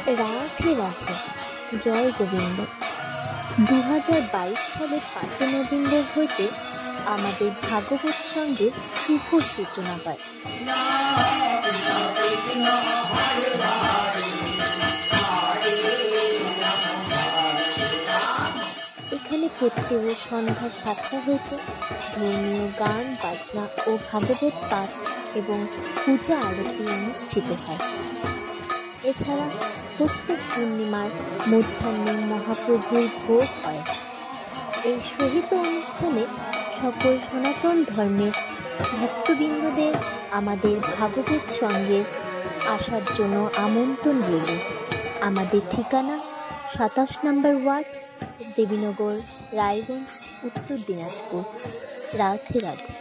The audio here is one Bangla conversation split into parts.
রাধে রাধে, জয় গোবিন্দ। 2022 সালের 5 নভেম্বর হইতে আমাদের ভাগবত সঙ্গের শুভ সূচনা হয়। এখানে প্রত্যেক সন্ধ্যা 7টা হইতে ধর্মীয় গান বাজনা ও ভাগবত পাঠ এবং পূজা আরতি অনুষ্ঠিত হয়। এছাড়া প্রত্যেক পূর্ণিমার মধ্যাহ্নে মহাপ্রভুর ভোগ হয়। এই সহিত অনুষ্ঠানে সকল সনাতন ধর্মের ভক্তবৃন্দদের আমাদের ভাগবত সঙ্গে আসার জন্য আমন্ত্রণ রইল। আমাদের ঠিকানা 27 নম্বর ওয়ার্ড, দেবীনগর, রায়গঞ্জ, উত্তর দিনাজপুর। রাধে রাধে।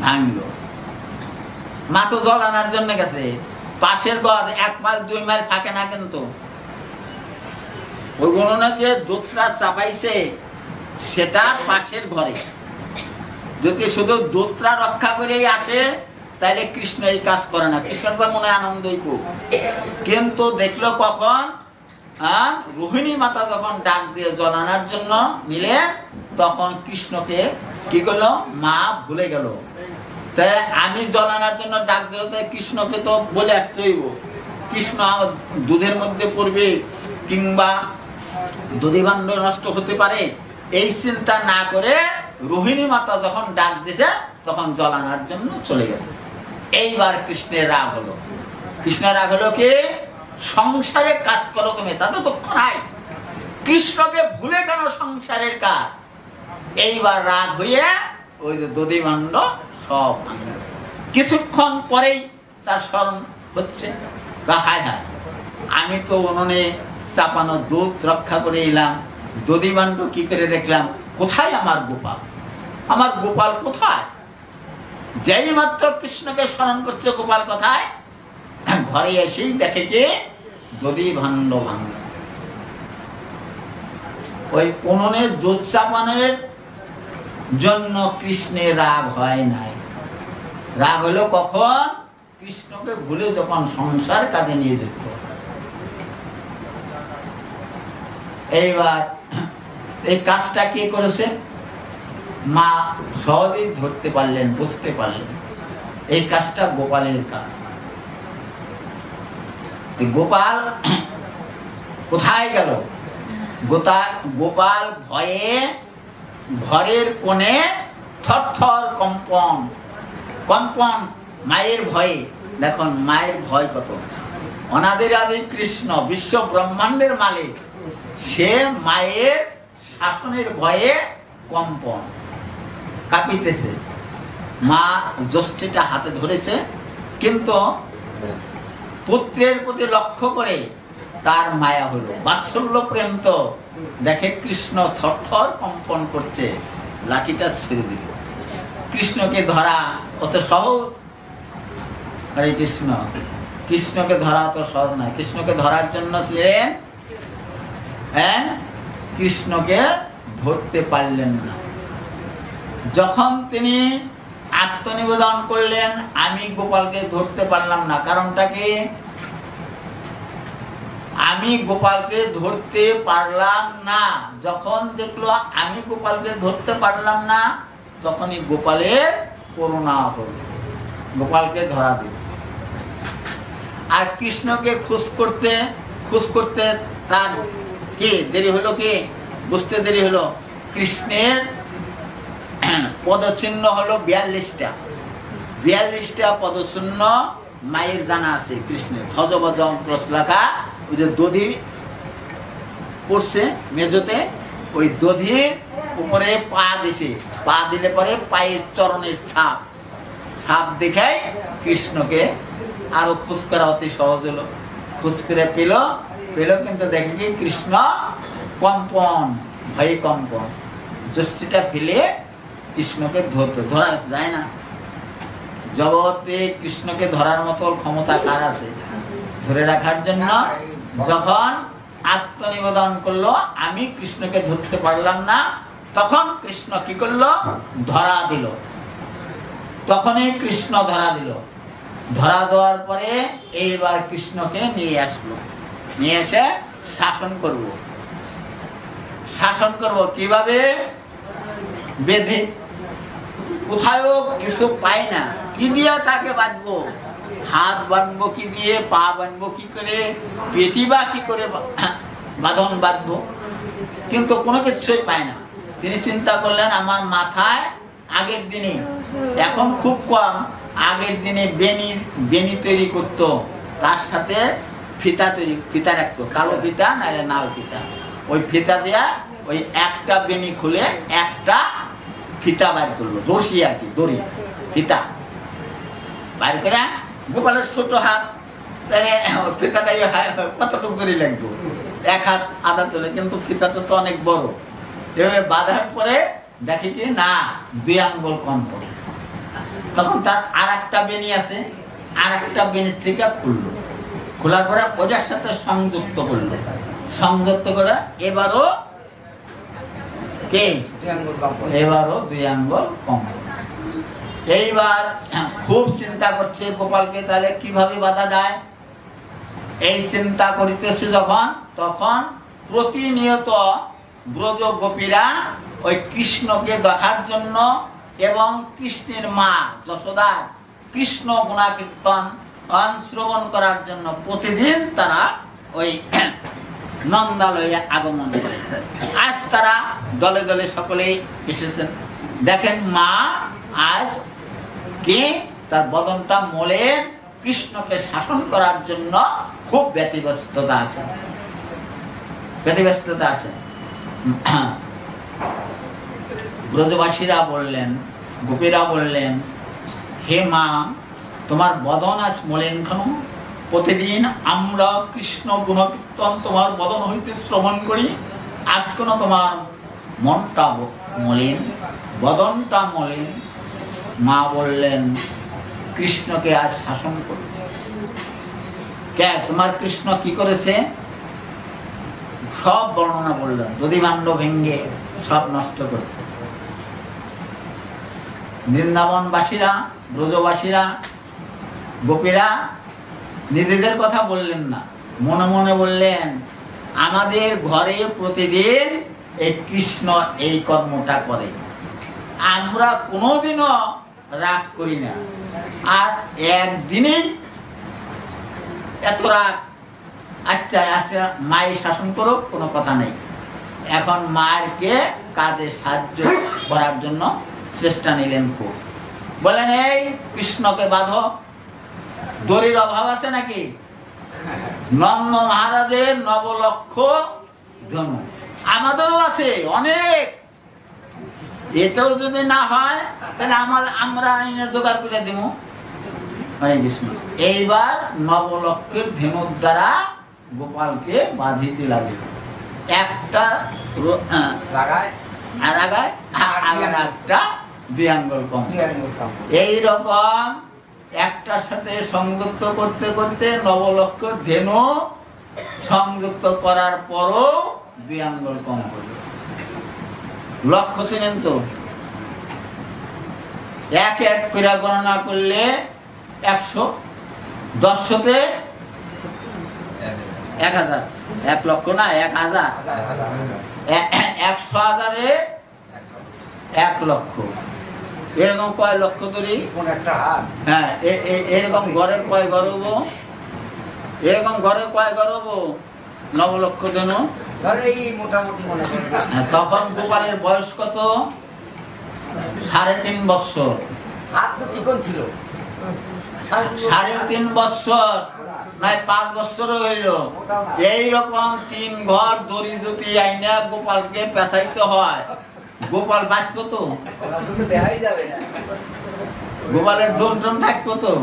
ভাঙলো মা তো জল আনার জন্য গেছে, পাশের ঘর 1 মাইল 2 মাইল ফাঁকে না, কিন্তু ওই গণনা যে দুধটা চাপাইছে সেটা পাশের ঘরে। যদি শুধু দুধটা রক্ষা করেই আসে তাহলে কৃষ্ণ এই কাজ করে না, কৃষ্ণের তো মনে আনন্দই খুব। কিন্তু দেখলো কখন রোহিণী মাতা যখন ডাক দিয়ে জল আনার জন্য নিলে, তখন কৃষ্ণকে কি করলো, মা ভুলে গেল। তাই আমি জল আনার জন্য ডাক দিল, তাই কৃষ্ণকে তো বলে আসতে হইব, কৃষ্ণ দুধের মধ্যে পড়বে কিংবা দুধি ভাণ্ড নষ্ট হতে পারে, এই চিন্তা না করে রোহিণী মাতা যখন ডাক দিছে তখন জল আনার জন্য চলে গেছে। এইবার কৃষ্ণের রাগ হলো। কৃষ্ণের রাগ হলো কি, সংসারে কাজ করো তুমি, তা তো দুঃখ নাই, কৃষ্ণকে ভুলে কেন সংসারের কাজ। এইবার রাগ হয়ে ওই যে দধি ভাণ্ড সব ভাঙল। কিছুক্ষণ পরেই তার স্মরণ হচ্ছে, হায় হায়, আমি তো উনুনে চাপানো দুধ রক্ষা করে এলাম, দধি ভাণ্ড কি করে দেখলাম, কোথায় আমার গোপাল, আমার গোপাল কোথায়? যেই মাত্র কৃষ্ণকে স্মরণ করছে গোপাল কোথায়, ঘরে এসেই দেখে কি দধি ভাণ্ড ভাঙল। ওই উনুনে দুধ চাপানোর জন্য কৃষ্ণের রাগ হয় নাই। রাগ হলো কখন, কৃষ্ণকে ভুলে যখন সংসার কাজে নিয়ে যেত। এইবার এই কাজটা কে করেছে, মা সহজেই ধরতে পারলেন, বুঝতে পারলেন এই কাজটা গোপালের কাজ। গোপাল কোথায় গেল? গোপাল ভয়ে ঘরের কোণে থরথর কম্পন, মায়ের ভয়ে। দেখুন মায়ের ভয় কত, অনাদির আদি কৃষ্ণ বিশ্ব ব্রহ্মাণ্ডের মালিক, সে মায়ের শাসনের ভয়ে কম্পন কাঁপিতেছে। মা জ্যোষ্ঠীটা হাতে ধরেছে, কিন্তু পুত্রের প্রতি লক্ষ্য করে তার মায়া হলো, বাৎসল্য প্রেম। তো দেখে কৃষ্ণ থরথর কম্পন করছে, লাঠিটা ছেড়ে দিল। কৃষ্ণকে ধরা অত সহজ? হরে কৃষ্ণ, কৃষ্ণকে ধরা অত সহজ নয়। কৃষ্ণকে ধরার জন্য ছিলেন, কৃষ্ণকে ধরতে পারলেন না। যখন তিনি আত্মনিবেদন করলেন, আমি গোপালকে ধরতে পারলাম না, কারণটা কি, আমি গোপালকে ধরতে পারলাম না। যখন দেখলো আমি গোপালকে ধরতে পারলাম না, তখনই গোপালের করুণা হল, গোপালকে ধরা দিল। আর কৃষ্ণকে খুশ করতে তার কি দেরি হলো, কি বুঝতে দেরি হলো। কৃষ্ণের পদচিহ্ন হলো 42টা, 42টা পদচিহ্ন মায়ের জানা আছে কৃষ্ণের। ধ্বজবজং প্রশ্লাকা, ওই যে দধি পড়ছে মেজতে, ওই দধির উপরে পা দিছে, পা দিলে পরে পায়ের চরণের ছাপ দেখায় কৃষ্ণকে আরো খুশ করা অতি সহজ হলো। খুশ করে পেল, কিন্তু দেখে কি কৃষ্ণ কম্পন, ভয়ে কম্পন। জ্যোষ্ঠীটা ফেলে কৃষ্ণকে ধরা যায় না। জগতে কৃষ্ণকে ধরার মতো ক্ষমতা কার আছে? ধরে রাখার জন্য যখন আত্মনিবেদন করলো, আমি কৃষ্ণকে ধরতে পারলাম না। তখন কৃষ্ণ কি করলো? ধরা দিল। তখনই কৃষ্ণ ধরা দিল। ধরা দেওয়ার পরে এইবার কৃষ্ণকে নিয়ে আসলো, নিয়ে এসে শাসন করব। শাসন করব কিভাবে? বেঁধে। কোথায়ও কিছু পাই না, কি দিয়ে তাকে বাঁধবো? হাত বাঁধবো কি দিয়ে, পা বাঁধবো কি করে, পেটি বা কি করে বাঁধন বাঁধবো? কিন্তু কোনো কিছুই পায় না। তিনি চিন্তা করলেন, আমার মাথায় আগের দিনে, এখন খুব কম, আগের দিনে বেনি তৈরি করতো, তার সাথে ফিতা রাখতো, কালো ফিতা নাহলে লাল ফিতা। ওই ফিতা দেয়া ওই একটা বেনি খুলে একটা ফিতা বাইর করলো, রশি আর কি, দড়ি, ফিতা বাইর করে। গোপালের ছোট হাত, তাহলে ফিতাটা কতটুকু দড়ি লাগবে? এক হাত আধা তোলে, কিন্তু ফিতাটা তো অনেক বড়। এভাবে বাঁধার পরে দেখে কি না, 2 আঙ্গুল কম পড়ে। তখন তার আর একটা বেনি আছে, আর একটা বেনির থেকে খুললো, খোলার পরে ওটার সাথে সংযুক্ত করলো, সংযুক্ত করে এবারও কে? এবারও 2 আঙ্গুল কম। এইবার খুব চিন্তা করছে গোপালকে, তাহলে কিভাবে বাধা যায়? এই চিন্তা করিতেছে যখন, তখন প্রতিনিয়ত ব্রজ গোপীরা ওই কৃষ্ণকে দেখার জন্য এবং কৃষ্ণের মা যশোদার কৃষ্ণ গুণাকীর্তন শ্রবণ করার জন্য প্রতিদিন তারা ওই নন্দালয়ে আগমন করে। আজ তারা দলে দলে সকলেই এসেছেন। দেখেন মা আজ কে, তার বদনটা মলেন, কৃষ্ণকে শাসন করার জন্য খুব ব্যতিব্যস্ততা আছে, ব্যতিব্যস্ততা আছে। ব্রজবাসীরা বললেন, গোপীরা বললেন, হে মা, তোমার বদন আজ মলিন কেন? প্রতিদিন আমরা কৃষ্ণ গুণকীর্তন তোমার বদন হইতে শ্রবণ করি, আজ কেন তোমার মনটা মলিন, বদনটা মলিন? মা বললেন, কৃষ্ণকে আজ শাসন করি। কে? তোমার কৃষ্ণ কি করেছে? সব বর্ণনা বললেন, দধিমাণ্ড ভেঙ্গে সব নষ্ট করছে। বৃন্দাবনবাসীরা, ব্রজবাসীরা, গোপীরা নিজেদের কথা বললেন না, মনে মনে বললেন, আমাদের ঘরে প্রতিদিন এই কৃষ্ণ এই কর্মটা করে, আমরা কোনোদিনও রাগ করি না, আর একদিনেই এত রাগ। আচ্ছা আচ্ছা, মায়ের শাসন করো, কোনো কথা নেই। এখন মায়েরকে কাজে সাহায্য করার জন্য চেষ্টা নিলেন খুব। বলেন, এই কৃষ্ণকে বাঁধো। দড়ির অভাব আছে নাকি? নন্দ মহারাজের 9 লক্ষ ধনু, আমাদেরও আছে অনেক। এতেও যদি না হয় তাহলে আমরা জোগাড় করে দিব। হরে কৃষ্ণ। এইবার 9 লক্ষের ধনুর দ্বারা গোপালকে বাঁধিতে লাগিল। একটা আগায় আর একটা 2 আঙ্গুল কম। এইরকম একটার সাথে সংযুক্ত করতে করতে 9 লক্ষ ধেনু সংযুক্ত করার পরও 2 আঙ্গুল কম করল। লক্ষ্য ছিলেন তো, এক এক করে গণনা করলে 100, 10তে 1000, 1 লক্ষ না 1000, 100,000-এ 1 লক্ষ। এরকম কয় লক্ষ ধরি? হ্যাঁ, এরকম ঘরের কয় গর্ব, এরকম ঘরে কয় গর্ব? 9 লক্ষ দেন। তখন গোপালের বয়স কত? 3.5 বৎসর। হাত তো চিকন ছিল। 3.5 বৎসর নয় 5 বৎসরও হইল। এইরকম 3 ঘর দড়ি যদি আইনা গোপালকে পেঁচাইতে হয়, গোপাল বাঁচবো তো? গোপালের দম থাকবো তো?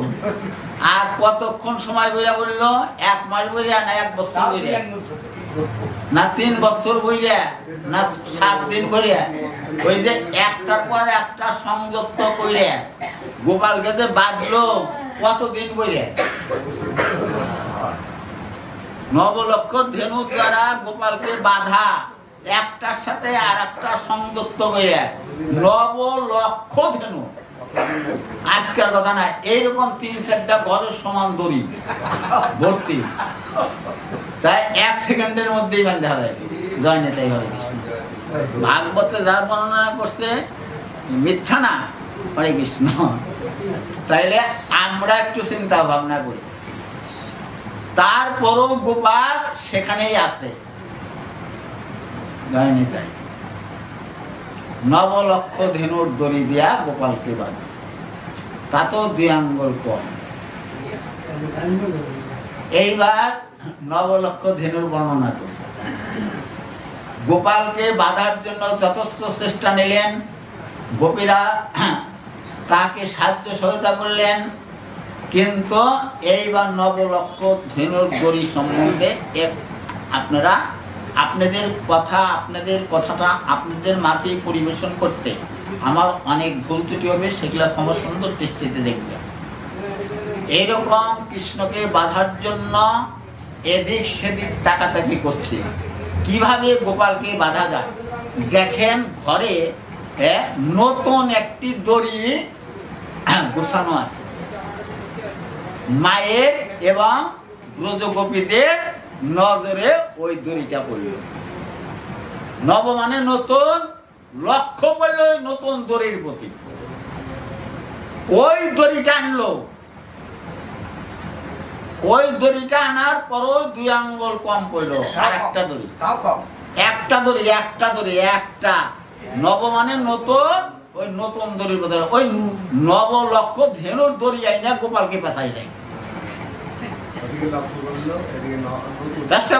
আর কতক্ষণ সময় বইরা বললো? 1 মাস বইরা না 1 বছর বইরা না 3 বছর বইরা না 7 দিন বইরা? ওই যে একটার পর একটা সংযুক্ত করে গোপালকে যে বাঁধলো কতদিন বইরা? নবলক্ষ ধেনু দ্বারা গোপালকে বাধা, একটার সাথে আর একটা সংযুক্ত করে নবলক্ষ ধেনু। আজকের কথা না, এইরকম 3-4টা ঘরের সমান দড়ি ভর্তি, তাই 1 সেকেন্ডের মধ্যেই বাঁধা হয়। জয় নেতাই হরে কৃষ্ণ। ভাগবতে যার বর্ণনা করছে মিথ্যা না, হরে কৃষ্ণ। তাইলে আমরা একটু চিন্তা ভাবনা করি, তারপরও গোপাল সেখানেই আছে। জয় নিতাই। নবলক্ষ ধেনুর দড়ি দিয়া গোপালকে বাঁধে, তা তো 2 আঙ্গুল কম। এইবার নবলক্ষ ধেনুর বর্ণনা করি। গোপালকে বাঁধার জন্য যথেষ্ট চেষ্টা নিলেন, গোপীরা তাকে সাহায্য সহায়তা করলেন, কিন্তু এইবার নবলক্ষ ধেনুর দড়ি সম্বন্ধে আপনারা আপনাদের কথাটা আপনাদের মাঝে পরিবেশন করতে আমার অনেক ভুল ত্রুটি হবে, সেগুলো ক্ষমা সুন্দর দৃষ্টিতে দেখবেন। এইরকম কৃষ্ণকে বাঁধার জন্য এদিক সেদিক তাকাতাকি করছে, কিভাবে গোপালকে বাঁধা যায়। দেখেন ঘরে নতুন একটি দড়ি গোছানো আছে, মায়ের এবং ব্রজগোপীদের নজরে ওই দড়িটা পড়ল। নব মানে নতুন, লক্ষ্য পড়ল ওই নতুন দড়ির প্রতি। ওই দড়িটা আনলো, ওই দড়িটা আনার পরও 2 আঙ্গুল কম পড়ল। আর একটা দড়ি, একটা নব মানে নতুন, ওই নতুন দড়ির প্রতি ওই নবলক্ষ ধেনুর দড়ি আইনা গোপালকে পেঁচাই নাই।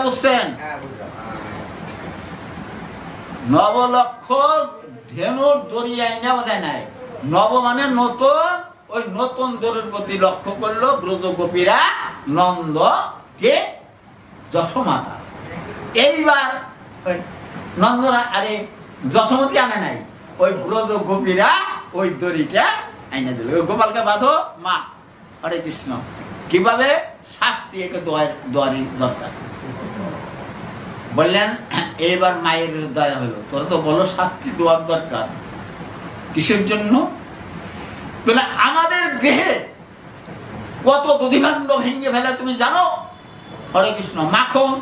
বুঝছেন? নবলক্ষ ধেনুর দড়ি আইনা বোঝায় নাই। নব মানে নতুন, ওই নতুন দড়ির প্রতি লক্ষ্য করলো ব্রজগোপীরা নন্দকে যশোমাতা। এইবার নন্দরা আরে যশোমতী আনে নাই, ওই ব্রজগোপীরা ওই দড়িটা আইনা দিল। ওই গোপালকে বাঁধো মা, হরে কৃষ্ণ। কিভাবে? শাস্তি একে দোয়ারি দরকার। বললেন এইবার মায়ের দয়া হলো, তোরা তো বলো শাস্তি দেওয়ার দরকার, কিসের জন্য? বলে আমাদের গৃহে কত দধিভাণ্ড ভেঙে ফেলে তুমি জানো? হরে কৃষ্ণ। মাখন,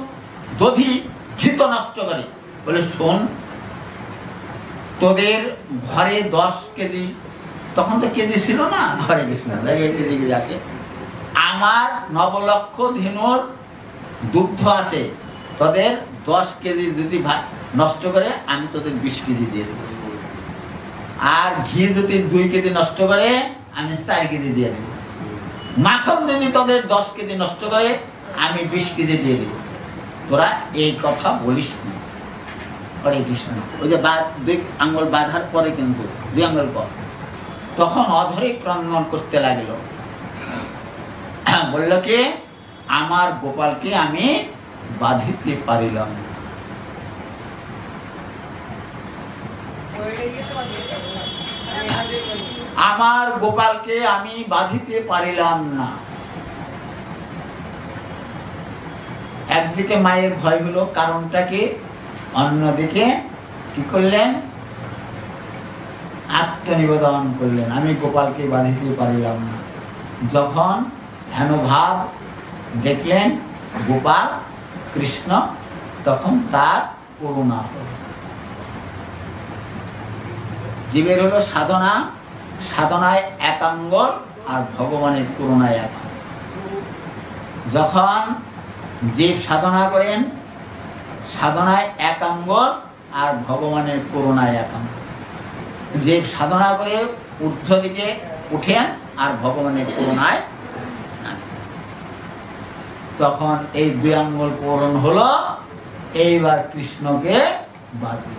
দধি, ঘি তো নষ্ট করে। বলে শোন, তোদের ঘরে 10 কেজি, তখন তো কেজি ছিল না, হরে কৃষ্ণ, কেজি আছে। আমার নবলক্ষ ধেনুর দুগ্ধ আছে, তোদের 10 কেজি যদি নষ্ট করে আমি তোদের 20 কেজি দিয়ে দেব। আর ঘি যদি 2 কেজি নষ্ট করে আমি 4 কেজি দিয়ে দেব। মাখন যদি তোদের 10 কেজি নষ্ট করে আমি 20 কেজি দিয়ে দেব। তোরা এই কথা বলিস না, হরে কৃষ্ণ। ওই যে 2 আঙ্গুল বাঁধার পরে, কিন্তু 2 আঙ্গুল পর তখন অধরে ক্রন্দন করতে লাগলো। বলল কি, আমার গোপালকে আমি বাঁধিতে পারিলাম না। আমার গোপালকে আমি বাঁধিতে পারিলাম না। একদিকে মায়ের ভয় হলো, কারণটা কি? অন্যদিকে কি করলেন? আত্মনিবেদন করলেন, আমি গোপালকে বাঁধিতে পারিলাম না। যখন হেনভাব দেখলেন গোপাল কৃষ্ণ, তখন তার করুণা হল। জীবের হলো সাধনা, সাধনায় 1 আঙ্গুল আর ভগবানের করুণায় 1 আঙ্গুল। যখন জীব সাধনা করেন, সাধনায় 1 আঙ্গুল আর ভগবানের করুণায় 1 আঙ্গুল। জীব সাধনা করে ঊর্ধ্ব দিকে উঠেন আর ভগবানের করুণায়, তখন এই 2 আঙ্গুল পূরণ হলো। এইবার কৃষ্ণকে বাঁধল।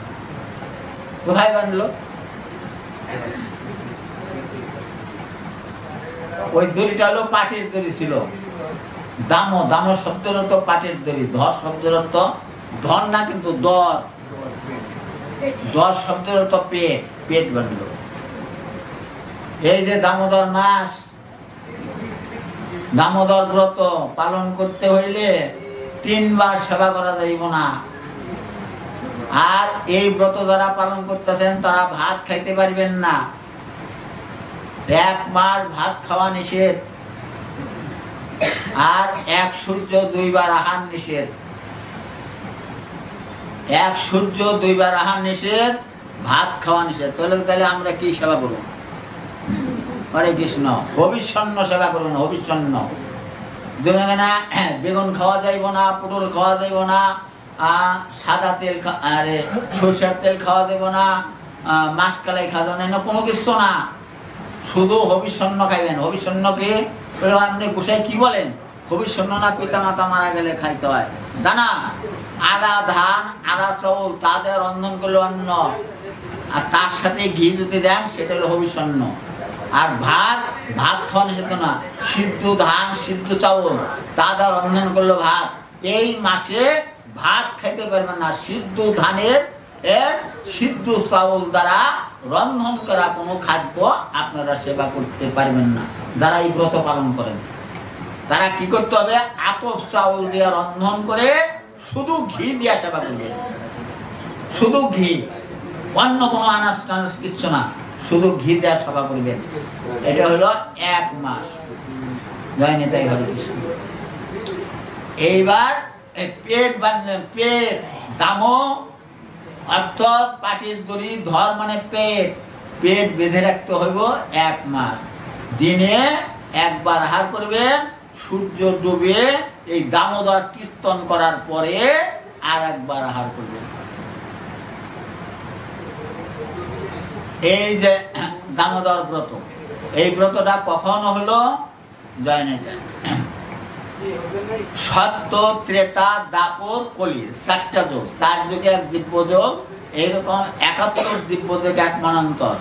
কোথায় বাঁধলো? ওই দড়িটা হলো পাটের দড়ি ছিল। দাম শব্দের অর্থ পাটের দড়ি, ধর শব্দের অর্থ ধর না, কিন্তু দর শব্দের অর্থ পেট, পেট বাঁধলো। এই যে দামোদর মাস, দামোদর ব্রত পালন করতে হইলে 3 বার সেবা করা যাইব না। আর এই ব্রত যারা পালন করতেছেন তারা ভাত খাইতে পারবেন না। 1 মাস ভাত খাওয়া নিষেধ। আর 1 সূর্য 2 বার আহার নিষেধ। 1 সূর্য 2 বার আহার নিষেধ, ভাত খাওয়া নিষেধ। তাহলে আমরা কি সেবা করব? হরে কৃষ্ণ। হবিষ্যন্ন সেবা করুন। হবিষ্যন্ন না, বেগুন খাওয়া যাইব না, পটল খাওয়া যাইব না, সাদা তেল সরষের তেল খাওয়া যাইব না, মাসকালাই খাওয়া যাবে না, কোনো কিছু না। শুধু হবিষ্যন্ন খাইবেন। হবিষ্যন্নকে আপনি গোসাই কি বলেন? হবিষ্যন্ন না পিতা মাতা মারা গেলে খাইতে হয়। দানা, আদা ধান, আদা চাউল তাদের রন্ধন করলে অন্ন, আর তার সাথে ঘি যদি দেন সেটা হলো হবিষ্যন্ন। আর ভাত খাওয়া নিষেধ না। সিদ্ধ ধান, সিদ্ধ চাউল তাদের রন্ধন করলো ভাত। এই মাসে ভাত খাইতে পারবেন না। সিদ্ধ ধানের সিদ্ধ চাউল দ্বারা রন্ধন করা কোনো খাদ্য আপনারা সেবা করতে পারবেন না। যারা এই ব্রত পালন করেন তারা কি করতে হবে? আতপ চাউল দিয়ে রন্ধন করে শুধু ঘি দিয়ে সেবা করবেন। শুধু ঘি, অন্য কোনো আনাজ টানাজ কিচ্ছু না, শুধু ঘি দেওয়া সেবা করবেন। এটা হলো 1 মাস। জয় নিতাই হরে কৃষ্ণ। এইবার পেট বাঁধলেন। পেট দাম অর্থাৎ পাটির দড়ি, ধর মানে পেট। পেট বেঁধে রাখতে হইব 1 মাস। দিনে 1 বার আহার করবেন। সূর্য ডুবে এই দামোদর কীর্তন করার পরে আর 1 বার আহার করবেন। এই যে দামোদর ব্রত, এই ব্রতটা কখন হলো? জয় নেতা। সত্য, ত্রেতা, দাপর, কলি, 4টা যুগ। 4 যুগে 1 দিব্য যোগ। এইরকম 71 দিব্য যোগ 1 মনান্তর।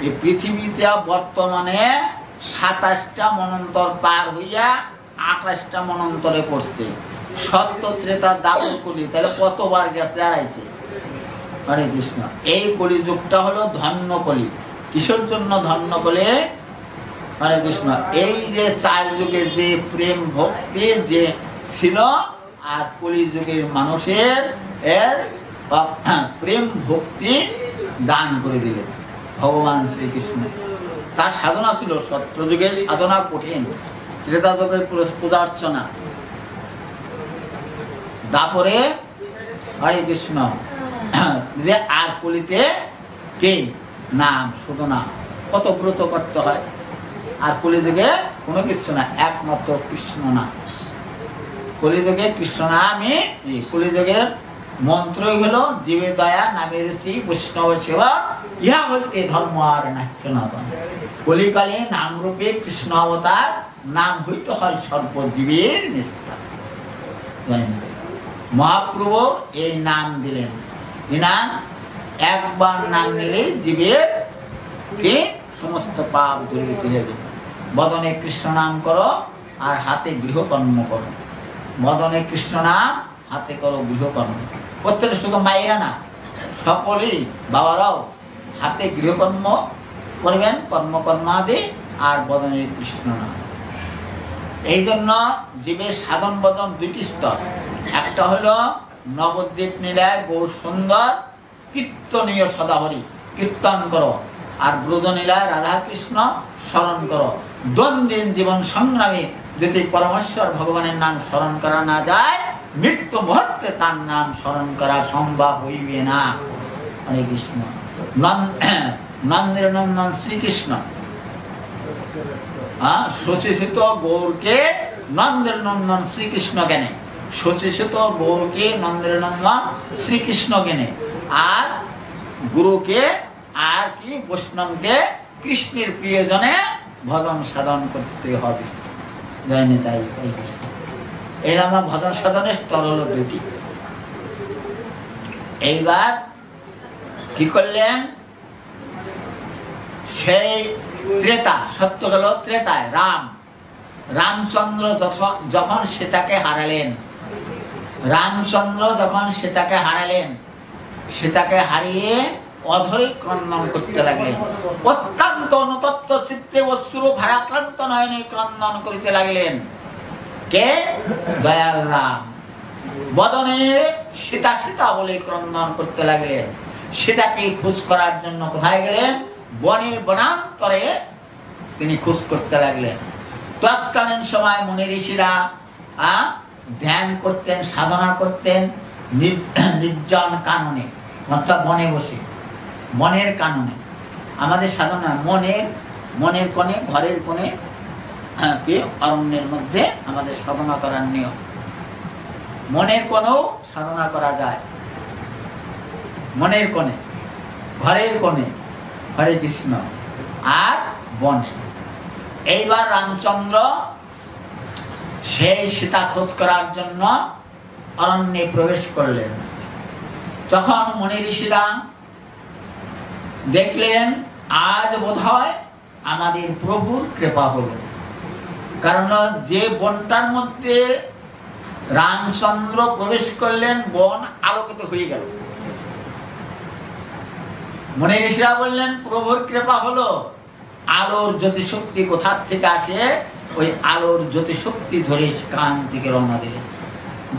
এই পৃথিবীতে বর্তমানে 27টা মনান্তর পার হইয়া 28টা মনান্তরে পড়ছে। সত্য, ত্রেতা, দাপর, কলি, তাহলে কতবার গেছে? আড়াইছে। হরে কৃষ্ণ। এই কলিযুগটা হলো ধন্য কলি। কিসের জন্য ধন্য কলি? হরে কৃষ্ণ। এই যে 4 যুগে যে প্রেম ভক্তি যে ছিল, আর কলিযুগের মানুষের প্রেম ভক্তি দান করে দিলেন ভগবান শ্রীকৃষ্ণ। তার সাধনা ছিল, সত্যযুগের সাধনা কঠিন, ত্রেতা যুগের পূজা অর্চনা, দাপরে হরে কৃষ্ণ, যে আর কলিতে কে নাম, শুধু নাম। কত ব্রত করতে হয়। আর কলিযুগে কোনো কিছু না, একমাত্র কৃষ্ণ নাম। কলিযুগে কৃষ্ণ নামই। কলিযুগের মন্ত্রই হলো জীবে দয়া, নামের শ্রী বৈষ্ণব সেবা, ইহা হইতে ধর্ম আর না সনাতন। কলিকালে নামরূপে কৃষ্ণ অবতার, নাম হইতে হয় সর্বজীবের নিস্তার। মহাপ্রভু এই নাম দিলেন। নাম 1 বার নাম নিলে জীবের কে সমস্ত পাপ দূরীভূত হবে। বদনে কৃষ্ণ নাম করো আর হাতে গৃহকর্ম করো। বদনে কৃষ্ণ নাম, হাতে করো গৃহকর্ম। প্রত্যেক শুধু মায়েরা না, সকলেই বাবারাও হাতে গৃহকর্ম করবেন, কর্মকর্মাদি, আর বদনে কৃষ্ণ নাম। এই জন্য জীবের সাধন বদন 2টি স্তর। একটা হলো নবদ্বীপ নীলায় বহু সুন্দর কীর্তনীয় সদাহরি, কীর্তন করো। আর ব্রজনীলায় রাধা কৃষ্ণ স্মরণ করো। দৈনন্দিন জীবন সংগ্রামে যদি পরমেশ্বর ভগবানের নাম স্মরণ করা না যায়, মৃত্যু মুহূর্তে তার নাম স্মরণ করা সম্ভব হইবে না। হরে কৃষ্ণ। নন্দের নন্দন শ্রীকৃষ্ণ, শশীসিত গৌরকে নন্দের নন্দন শ্রীকৃষ্ণ জ্ঞানে, শশীসিত গৌরকে নন্দের নন্দন শ্রীকৃষ্ণ জ্ঞানে, আর গুরুকে আর কি বৈষ্ণবকে কৃষ্ণের প্রিয়জনে ভজন সাধন করতে হবে। জয় নিতাই। এর আমার ভজন সাধনের স্তর হলো 2টি। এইবার কি করলেন? সেই ত্রেতা, সত্য গেল ত্রেতায় রামচন্দ্র যখন সীতাকে হারালেন, রামচন্দ্র যখন সীতাকে হারালেন, সীতাকে হারিয়ে অধরে ক্রন্দন করতে লাগলেন। অত্যন্ত অনুতপ্ত চিত্তে অশ্রু ভারাক্রান্ত নয়নে ক্রন্দন করিতে লাগলেন। কে? দয়াল রাম। বদনে সীতা সীতা বলে ক্রন্দন করতে লাগলেন। সীতাকে খোঁজ করার জন্য কোথায় গেলেন? বনে বনান্তরে তিনি খোঁজ করতে লাগলেন। তৎকালীন সময় মুনি ঋষিরা ধ্যান করতেন, সাধনা করতেন নির্জন কাননে, অর্থাৎ বনে বসে, মনের কাননে। আমাদের সাধনা মনের কোণে, ঘরের কোণে, অরণ্যের মধ্যে আমাদের সাধনা করার নিয়ম। মনের কোণেও সাধনা করা যায়, মনের কোণে, ঘরের কোণে, হরে কৃষ্ণ, আর বনে। এইবার রামচন্দ্র সেই সীতা খোঁজ করার জন্য অরণ্যে প্রবেশ করলেন। তখন মুনি ঋষিরা দেখলেন আজ বোধহয় আমাদের প্রভুর কৃপা হল, কারণ যে বনটার মধ্যে রামচন্দ্র প্রবেশ করলেন বন আলোকিত হয়ে গেল। মুনি ঋষিরা বললেন প্রভুর কৃপা হলো। আলোর জ্যোতিশক্তি কোথার থেকে আসে? ওই আলোর জ্যোতিশক্তি ধরে কান থেকে রওনা দিলেন।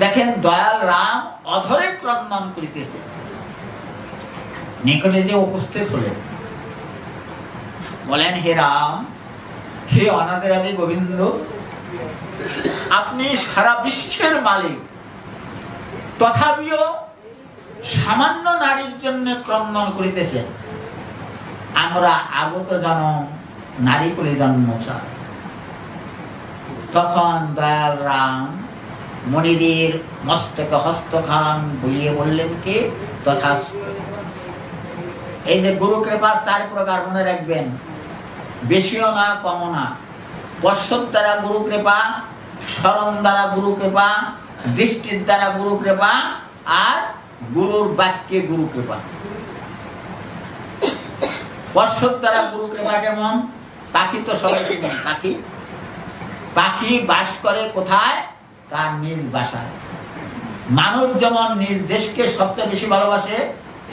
দেখেন দয়াল রাম অধরে ক্রন্দন করিতেছে। নিকটে যে উপস্থিত হলেন, বলেন হে রাম, হে অনাদের আদি গোবিন্দ, আপনি সারা বিশ্বের মালিক, তথাপিও সামান্য নারীর জন্য ক্রন্দন করিতেছেন। আমরা আগত জনম নারী করে জন্ম চাই। তখন দয়াল রাম মণিদের মস্তকে হস্তখান বুলিয়ে বললেন কি তথাস্তু। এই যে গুরু কৃপা 4 প্রকার মনে রাখবেন, বেশিও না কমও না। পশ্চাৎ দ্বারা গুরু কৃপা, স্মরণ দ্বারা গুরু কৃপা, দৃষ্টির দ্বারা গুরু কৃপা, আর গুরুর বাক্যে গুরু কৃপা। পশ্চাৎ দ্বারা গুরু কৃপা কেমন? পাখি তো সবাই চিনেন, পাখি বাস করে কোথায়? তার নিজ বাসায়। মানুষ যেমন নিজ দেশকে সবচেয়ে বেশি ভালোবাসে,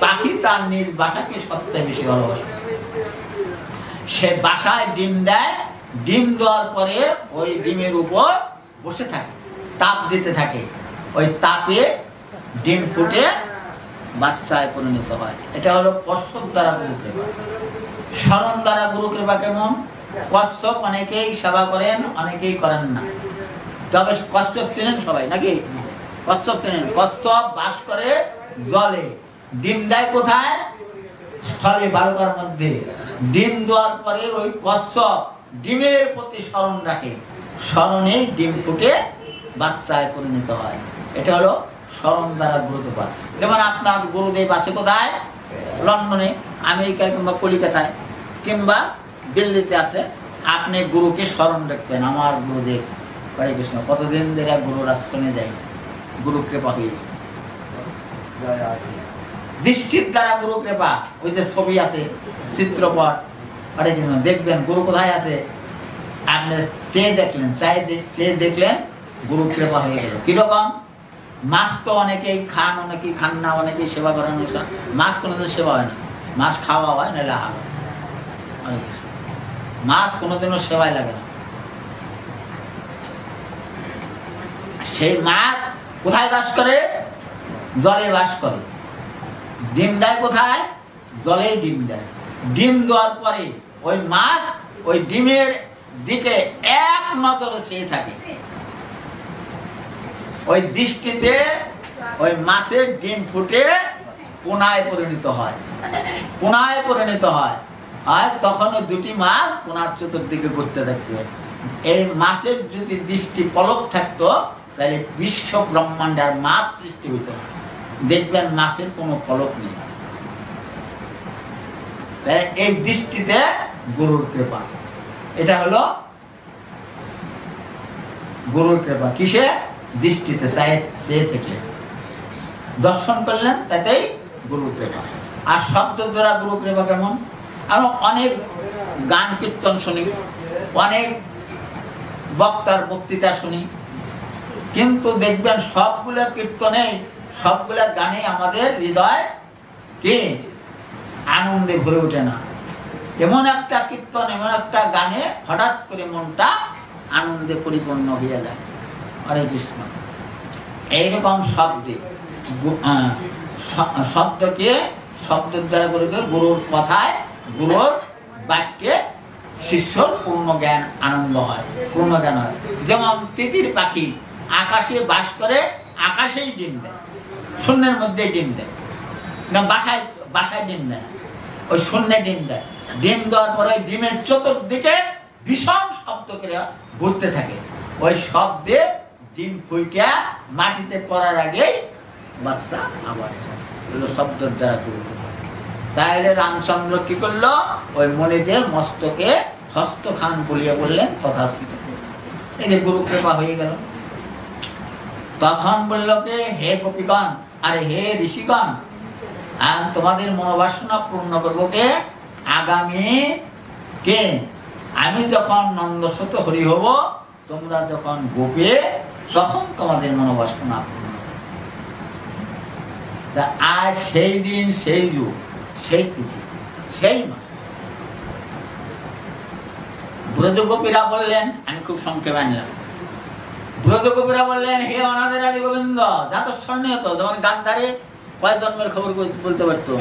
পাখি তার নিজ বাসাকে সবচেয়ে বেশি ভালোবাসে। সে বাসায় ডিম দেয়, ডিম দেওয়ার পরে ওই ডিমের উপর বসে থাকে, তাপ দিতে থাকে। ওই তাপে ডিম ফুটে বাচ্চায় পরিণত হয়। এটা হলো পশ্চাৎ দ্বারা গুরু কৃপা। স্মরণ দ্বারা গুরু কৃপা কেমন? কচ্ছপ অনেকেই সেবা করেন, অনেকেই করেন না। তবে কচ্ছপ চেনেন সবাই নাকি? কচ্ছপ চেনেন। কচ্ছপ বাস করে জলে, ডিম দেয় কোথায়? স্থলে, বালুকার মধ্যে। ডিম দেওয়ার পরে ওই কচ্ছপ ডিমের প্রতি স্মরণ রাখে, স্মরণেই ডিম ফুটে বাচ্চায় পরিণত হয়। এটা হলো স্মরণ দ্বারা গুরু কৃপা। যেমন আপনার গুরুদেব আছে কোথায়? লন্ডনে, আমেরিকায়, কিংবা কলিকাতায়, কিংবা দিল্লিতে আছে। আপনি গুরুকে স্মরণ রাখবেন, আমার গুরুদেব হরে কৃষ্ণ, কতদিন ধরে গুরুর আশ্রমে যায়, গুরু কৃপা হয়ে। দৃষ্টির দ্বারা গুরু কৃপা, ওই যে ছবি আছে, চিত্রপট, হরে কৃষ্ণ, দেখবেন গুরু কোথায় আছে, আপনি চেয়ে দেখলেন, চেয়ে দেখলেন, গুরু কৃপা হয়ে গেল। কিরকম? মাছ তো অনেকেই খান, অনেকেই খান না, অনেকেই সেবা করেন। মাছ কোনোদিন সেবা হয় না, মাছ খাওয়া হয় নাহলে আহার। মাছ কোনোদিনও সেবায় লাগে না। সেই মাছ কোথায় বাস করে? জলে বাস করে। ডিম দেয় কোথায়? জলে ডিম দেয়। ডিম দেওয়ার পরে ওই মাছ ওই ডিমের দিকে এক নজরে চেয়ে থাকে। ওই দৃষ্টিতে ওই মাছের ডিম ফুটে পোনায় পরিণত হয়, পোনায় পরিণত হয়। আর তখন ওই দুটি মাছ পোনার চতুর্দিকে ঘুরতে থাকবে। এই মাছের যদি দৃষ্টি পলক থাকতো তাহলে বিশ্ব ব্রহ্মাণ্ডের মাছ সৃষ্টি হইত না। দেখবেন মাছের কোনো পলক নেই। এই দৃষ্টিতে গুরুর কৃপা। এটা হলো গুরুর কৃপা। কিসে? দৃষ্টিতে চেয়ে থেকে দর্শন করলেন, তাতেই গুরু কৃপা। আর শব্দ দ্বারা গুরু কৃপা কেমন? আমরা অনেক গান কীর্তন শুনি, অনেক বক্তার বক্তৃতা শুনি, কিন্তু দেখবেন সবগুলা কীর্তনে, সবগুলা গানে আমাদের হৃদয় কি আনন্দে ভরে ওঠে না। এমন একটা কীর্তন, এমন একটা গানে হঠাৎ করে মনটা আনন্দে পরিপূর্ণ হয়ে যায়। হরে কৃষ্ণ। এইরকম শব্দে শব্দকে শব্দের দ্বারা করবে গুরুর কথায়, গুরুর বাক্যে শিষ্যর পূর্ণ জ্ঞান আনন্দ হয়, পূর্ণ জ্ঞান হয়। যেমন তিতির পাখি আকাশে বাস করে, আকাশেই ডিম দেয়, শূন্যের মধ্যে ডিম দেয় না, বাসায় বাসায় ডিম দেয় না, ওই শূন্যে ডিম দেয়। ডিম দেওয়ার পরে ডিমের চতুর্দিকে ভীষণ শব্দ করে ঘুরতে থাকে, ওই শব্দে ডিম ফুইটা মাটিতে পড়ার আগেই বাচ্চা আবার শব্দের দ্বারা করবে। তাহলে রামচন্দ্র কি করলো, ওই মণিদের মস্তকে হস্তখান বলিয়া বললেন তথাস্থিত। এই যে গুরু কৃপা হয়ে গেল। তখন বলল কে, হে গোপীগণ, আরে হে ঋষিগণ, তোমাদের মনোবাসনা পূর্ণ করবো কে, আগামী কে, আমি যখন নন্দস্বত হরি হব, তোমরা যখন গোপে, তখন তোমাদের মনোবাসনা পূর্ণ। আজ সেই দিন, সেই যুগ, সেই তিথি, সেই মাস। ব্রজগোপীরা বললেন, আমি খুব সংক্ষেপে আনলাম, ব্রজগোপীরা বললেন, হে অনাদের আদি গোবিন্দ, যা তো স্বর্ণীয় হতো, যেমন গান্ধারে কয় জন্মের খবর বলতে পারতো,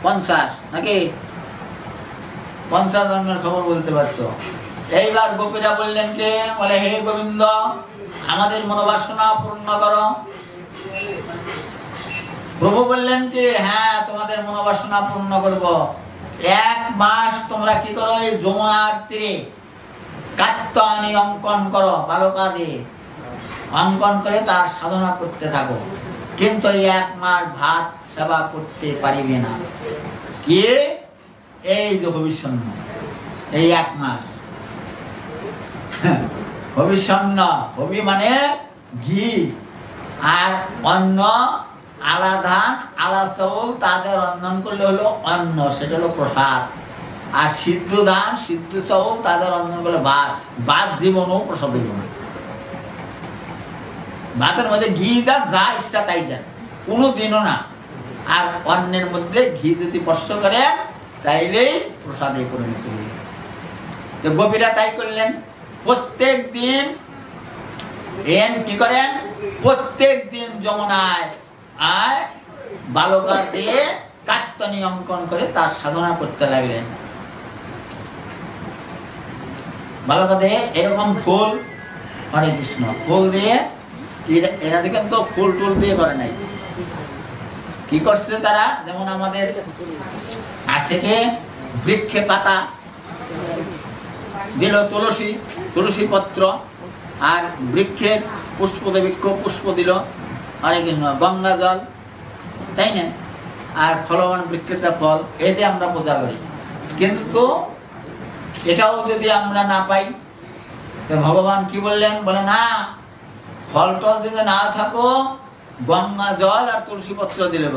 50 নাকি 50 জন্মের খবর বলতে পারতো। এইবার গোপীরা বললেন কে, বলে হে গোবিন্দ, আমাদের মনোবাসনা পূর্ণ করো। প্রভু বললেন কি, হ্যাঁ তোমাদের মনোবাসনা পূর্ণ করব। 1 মাস তোমরা কি করো, এই যমুনার তীরে কাত্যায়নী অঙ্কন করো, বালকা দিয়ে অঙ্কন করে তার সাধনা করতে থাকো, কিন্তু এই 1 মাস ভাত সেবা করতে পারিবে না। কি, এই যে ভবিষ্যন্ন, এই 1 মাস ভবিষ্যন্ন, হবি মানে ঘি আর অন্ন, আলা ধান আলা চাউল, তাদের রন্ধন করলে হলো অন্ন, সেটা হলো প্রসাদ। আর সিদ্ধ ধান সিদ্ধ চাউল তাদের রন্ধন করলে ভাত, ভাত জীবনও প্রসাদ হইব না। ভাতের মধ্যে ঘি দেন, যা ইচ্ছা তাই দেন, কোনো দিনও না। আর অন্নের মধ্যে ঘি যদি স্পর্শ করেন, তাইলেই প্রসাদে পরিণত হইবে। তো গোপীরা তাই করলেন, প্রত্যেক দিন কি করেন, প্রত্যেক দিন যমুনায় আর বালকা দিয়ে কাত্যায়নী অঙ্কন করে তার সাধনা করতে লাগলেন। বালকা দিয়ে এরকম ফুল, হরে কৃষ্ণ, ফুল দিয়ে, এরা দেখেন তো ফুল টুল দিয়ে করে নাই, কি করছে তারা, যেমন আমাদের আছে কে বৃক্ষে পাতা দিল, তুলসী, তুলসী পত্র, আর বৃক্ষের পুষ্প বৃক্ষ পুষ্প দিল, হরে কৃষ্ণ, গঙ্গা জল, তাই না, আর ফলবান বৃক্ষের ফল, এতে আমরা পূজা করি। কিন্তু এটাও যদি আমরা না পাই, তো ভগবান কি বললেন, বলে না, ফল টল যদি না থাকো, গঙ্গা জল আর তুলসী পত্র দিলে।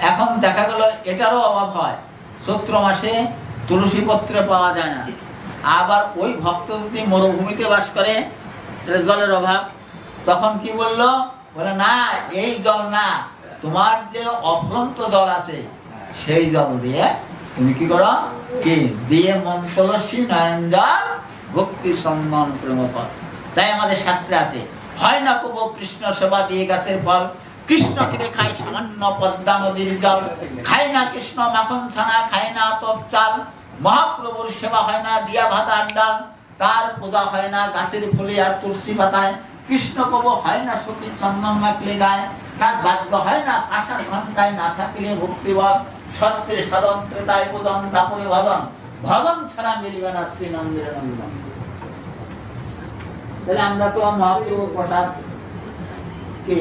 এখন দেখা গেল এটারও অভাব হয়, চৈত্র মাসে তুলসী পত্রে পাওয়া যায় না। আবার ওই ভক্ত যদি মরুভূমিতে বাস করে, জলের অভাব, তখন কি বললো, বলে না, এই জল না, তোমার যে অফ্রন্ত জল আছে, সেই জল দিয়ে তুমি কি করো, কি দিয়ে মন তুলসী নয়ন জল ভক্তি সম্মান প্রেম ফল। তাই আমাদের শাস্ত্রে আছে, হয় না কব কৃষ্ণ সেবা দিয়ে গাছের ফল, কৃষ্ণ কিনে খাই সামান্য পদ্মা নদীর জল, খায় না কৃষ্ণ মাখন ছানা, খায় না তপ চাল, মহাপ্রভুর সেবা হয় না দিয়া ভাতার ডাল, তার পূজা হয় না গাছের ফুলে আর তুলসী পাতায়, কৃষ্ণ কব হয় না সতী চন্দন মাখলে গায়, তার বাদ্য হয় না আশার ঘন্টায়, না থাকলে ভক্তিবল, সত্যের স্বতন্ত্রতায় পূজন তাপরে ভজন, ভজন ছাড়া মিলবে না শ্রীনন্দের নন্দন। তাহলে আমরা তো মহাপ্রভুর প্রসাদ কে